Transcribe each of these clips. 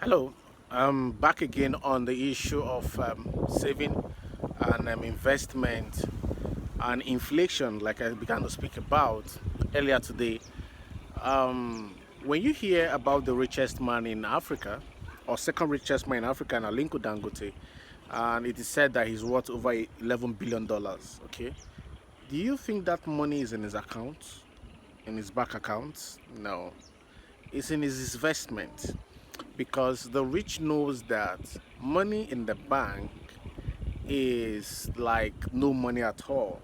Hello, I'm back again on the issue of saving and investment and inflation, like I began to speak about earlier today. When you hear about the richest man in Africa, or second richest man in Africa, Aliko Dangote, and it is said that he's worth over $11 billion. Okay, do you think that money is in his account, in his bank account? No, it's in his investment because the rich knows that money in the bank is like no money at all.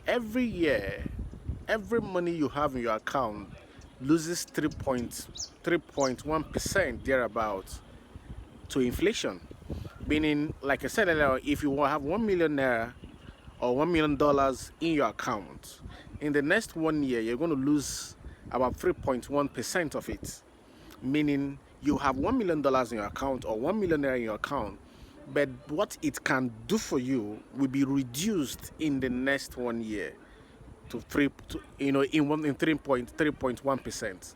Every year, every money you have in your account loses 3.1% thereabout to inflation. Meaning, like I said earlier, if you have 1 million naira or $1 million in your account, in the next 1 year, you're going to lose about 3.1% of it. Meaning you have $1 million in your account or 1 million naira in your account, but what it can do for you will be reduced in the next 1 year to in 3.1%.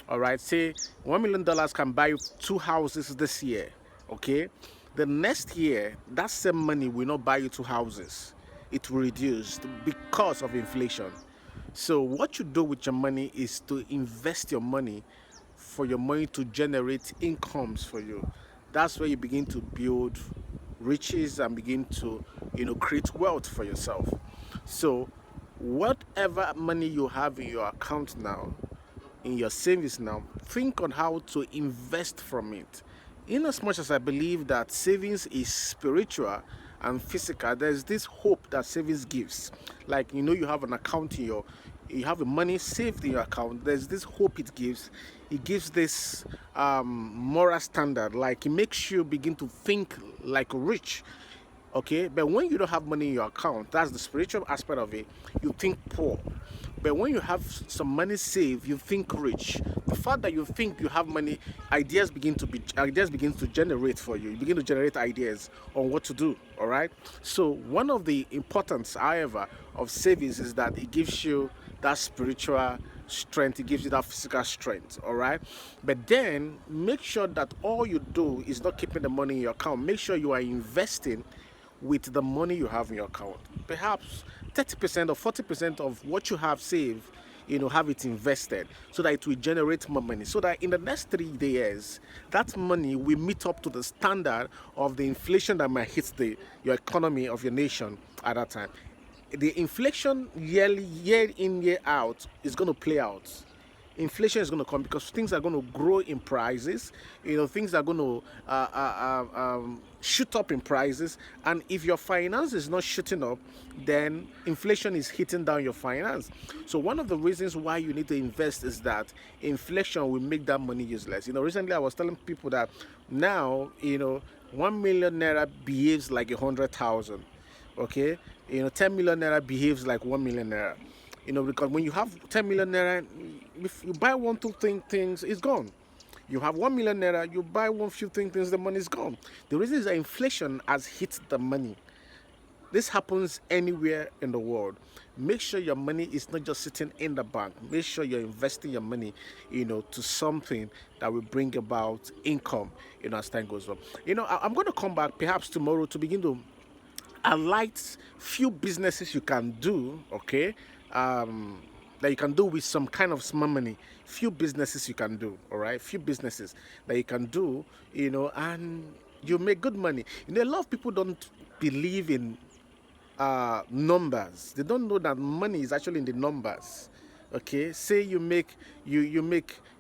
All right, say $1 million can buy you 2 houses this year. Okay, the next year that same money will not buy you 2 houses. It will reduce because of inflation. So what you do with your money is to invest your money for your money to generate incomes for you. That's where you begin to build riches and begin to create wealth for yourself. So whatever money you have in your account now, in your savings now, think on how to invest from it. In as much as I believe that savings is spiritual and physical, there's this hope that savings gives. Like you have an account in you have the money saved in your account. There's this hope it gives. It gives this moral standard. Like it makes you begin to think like rich. Okay, but when you don't have money in your account, that's the spiritual aspect of it, you think poor. But when you have some money saved, you think rich. The fact that you think you have money, ideas begin to generate for you. You begin to generate ideas on what to do. All right. So one of the importance, however, of savings is that it gives you that spiritual strength, it gives you that physical strength. All right. But then make sure that all you do is not keeping the money in your account. Make sure you are investing with the money you have in your account. Perhaps 30% or 40% of what you have saved, have it invested so that it will generate more money. So that in the next 3 years, that money will meet up to the standard of the inflation that might hit your economy of your nation at that time. The inflation yearly, year in, year out, is going to play out. Inflation is going to come because things are going to grow in prices. Things are going to shoot up in prices. And if your finance is not shooting up, then inflation is hitting down your finance. So one of the reasons why you need to invest is that inflation will make that money useless. Recently I was telling people that now, 1 million naira behaves like 100,000. Okay, 10 million naira behaves like 1 million naira. Because when you have 10 million naira, if you buy one, two things, it's gone. You have 1 million naira, you buy one few things, the money is gone. The reason is that inflation has hit the money. This happens anywhere in the world. Make sure your money is not just sitting in the bank. Make sure you're investing your money, to something that will bring about income, as time goes on. I'm going to come back perhaps tomorrow to begin to highlight few businesses you can do, okay, that you can do with some kind of small money. Few businesses you can do, all right, few businesses that you can do, and you make good money. A lot of people don't believe in numbers. They don't know that money is actually in the numbers. Okay, say you make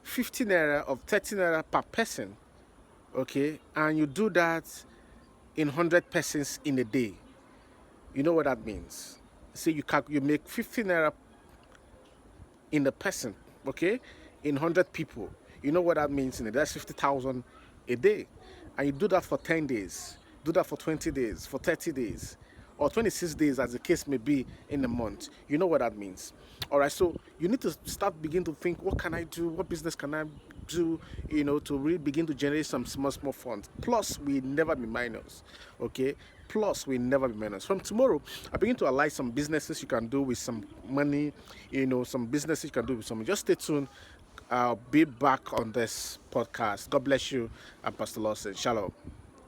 50 naira of 30 naira per person, okay, and you do that in 100 persons in a day. You know what that means? Say you make 50 naira in a person, okay, in 100 people. You know what that means in it? That's 50,000 a day. And you do that for 10 days, do that for 20 days, for 30 days, or 26 days, as the case may be, in a month. You know what that means. All right, so you need to begin to think, what can I do? What business can I do, to really begin to generate some small funds. Plus, we never be minors, okay? Plus, we never be minors. From tomorrow, I begin to align some businesses you can do with some money, some businesses you can do with some. Just stay tuned. I'll be back on this podcast. God bless you, and Pastor Lawson. Shalom.